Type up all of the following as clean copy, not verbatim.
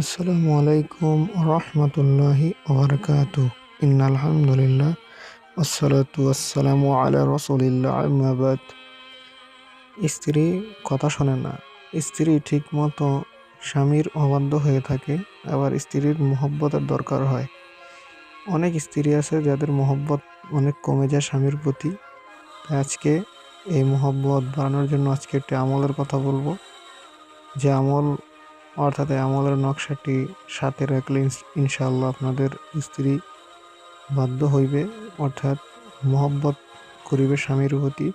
আসসালামু আলাইকুম রহমতুল্লাহি ওবারাকাতু। ইন্নাল হামদুলিল্লাহ ওয়াসসালাতু ওয়াসসালামু আলা রাসূলিল্লাহ আম্মা বাদ। স্ত্রী কথা শোনে না। স্ত্রী ঠিকমতো স্বামীর অবাধ্য হয়ে থাকে, আবার স্ত্রীর মহব্বতের দরকার হয়। অনেক স্ত্রী আছে যাদের মহব্বত অনেক কমে যায় স্বামীর প্রতি। তাই আজকে এই মহব্বত বাড়ানোর জন্য আজকে একটি আমলের কথা বলবো, যে আমল অর্থাৎ এই আমলের নকশাটি সাথে রাখলে ইনশাআল্লাহ আপনাদের স্ত্রী বাধ্য হইবে, অর্থাৎ মহব্বত করিবে স্বামীর প্রতি।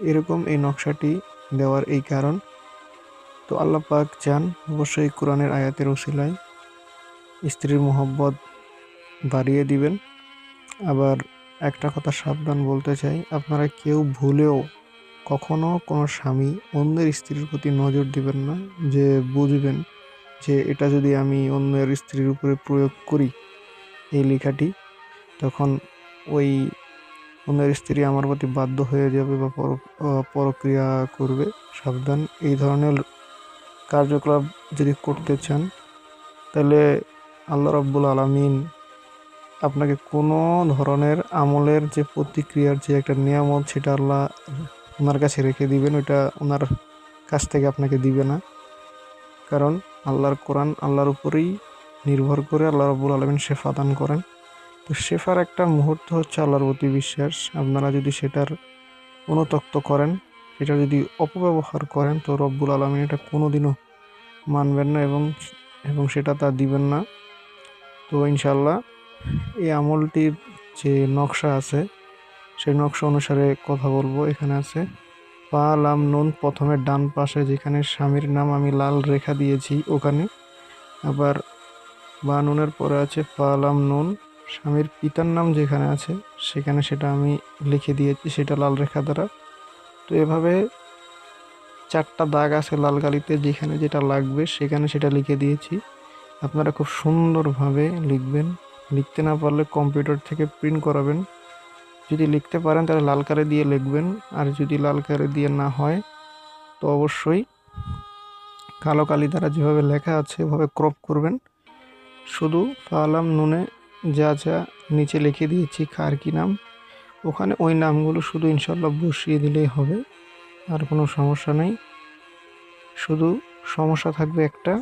এরকম এই নকশাটি দেওয়ার এই কারণ, তো আল্লাহ পাক চান অবশ্যই কোরআনের আয়াতের উসিলায় স্ত্রীর মহব্বত বাড়িয়ে দিবেন। আবার একটা কথা সাবধান বলতে চাই, আপনারা কেউ ভুলেও কখনো কোনো স্বামী অন্যের স্ত্রীর প্রতি নজর দিবেন না। যে বুঝবেন যে এটা যদি আমি অন্যের স্ত্রীর উপরে প্রয়োগ করি এই লেখাটি, তখন ওই অন্যের স্ত্রী আমার প্রতি বাধ্য হয়ে যাবে বা পরক্রিয়া করবে। সাবধান, এই ধরনের কার্যকলাপ যদি করতে চান তাহলে আল্লাহ রাব্বুল আলামিন আপনাকে কোনো ধরনের আমলের যে প্রতিক্রিয়ার যে একটা নিয়ামত, সেটা আল্লাহ ওনার কাছে রেখে দিবেন, ওইটা ওনার কাছ থেকে আপনাকে দিবে না। কারণ আল্লাহর কোরআন আল্লাহর উপরেই নির্ভর করে আল্লাহ রাব্বুল আলামিন শেফা দান করেন। তো শেফার একটা মুহূর্ত হচ্ছে আল্লাহর প্রতি বিশ্বাস। আপনারা যদি সেটার অনুতপ্ত করেন, সেটা যদি অপব্যবহার করেন, তো রব্বুল আলামিন এটা কোনোদিনও মানবেন না এবং এবং সেটা তা দিবেন না। তো ইনশাআল্লাহ এই আমলটির যে নকশা আছে সেই নকশা অনুসারে কথা বলবো। এখানে আছে পা লাম নুন, প্রথমে ডান পাশে যেখানে স্বামীর নাম আমি লাল রেখা দিয়েছি ওখানে, আবার বা নুনের পরে আছে পা লাম নুন, স্বামীর পিতার নাম যেখানে আছে সেখানে সেটা আমি লিখে দিয়েছি, সেটা লাল রেখা দ্বারা। তো এভাবে 4টা দাগ আছে লাল কালিতে, যেখানে যেটা লাগবে সেখানে সেটা লিখে দিয়েছি। আপনারা খুব সুন্দরভাবে লিখবেন। লিখতে না পারলে কম্পিউটার থেকে প্রিন্ট করাবেন। যদি লিখতে পারেন তাহলে লাল কালি দিয়ে লিখবেন, আর যদি লাল কালি দিয়ে না হয় তো অবশ্যই কালো কালি দ্বারা যেভাবে লেখা আছে এভাবে ক্রপ করবেন। শুধু ফালাম নুনে যা যা নিচে লিখে দিয়েছি কার কী নাম, ওখানে ওই নামগুলো শুধু ইনশাল্লাহ বসিয়ে দিলেই হবে, আর কোনো সমস্যা নেই। শুধু সমস্যা থাকবে একটা,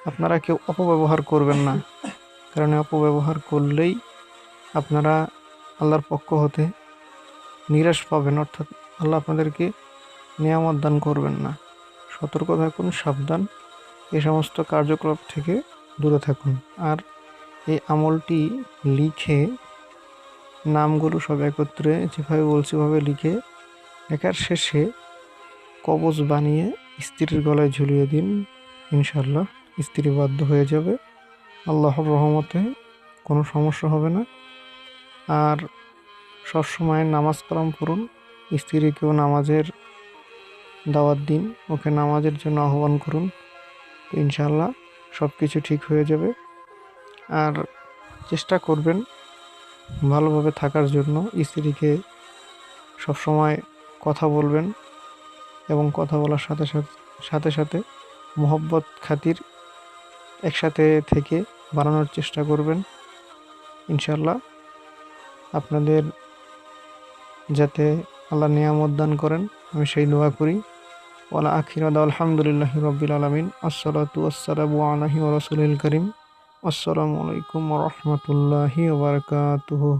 আপনারা কেউ অপব্যবহার করবেন না, কারণ অপব্যবহার করলেই আপনারা আল্লাহর পক্ষ হতে নিরাশ পাবেন, অর্থাৎ আল্লাহ আপনাদেরকে নিয়ামত দান করবেন না। সতর্ক থাকুন, সাবধান, এই সমস্ত কার্যকলাপ থেকে দূরে থাকুন। আর এই আমলটি লিখে নামগুলো সব একত্রে যেভাবে বলছি ওভাবে লিখে লেখার শেষে কবজ বানিয়ে স্ত্রীর গলায় ঝুলিয়ে দিন। ইনশাল্লাহ স্ত্রী বাধ্য হয়ে যাবে, আল্লাহর রহমতে কোনো সমস্যা হবে না। আর সবসময় নামাজ কালাম পড়ুন, স্ত্রীকেও নামাজের দাওয়াত দিন, ওকে নামাজের জন্য আহ্বান করুন। তো ইনশাল্লাহ সব কিছু ঠিক হয়ে যাবে। আর চেষ্টা করবেন ভালোভাবে থাকার জন্য। স্ত্রীকে সবসময় কথা বলবেন এবং কথা বলার সাথে সাথে সাথে সাথে মোহব্বত খাতির একসাথে থেকে বানানোর চেষ্টা করবেন। ইনশাল্লাহ আপনাদের যাতে আল্লাহ নিয়ামত দান করেন, আমি সেই দোয়া করি। ওয়ালা আখিরা দাওয়া আলহামদুলিল্লাহি রাব্বিল আলামিন। আসসালাতু ওয়াসসালামু আলা রাসূলিল কারীম। আসসালামু আলাইকুম ওয়া রাহমাতুল্লাহি ওয়া বারাকাতুহু।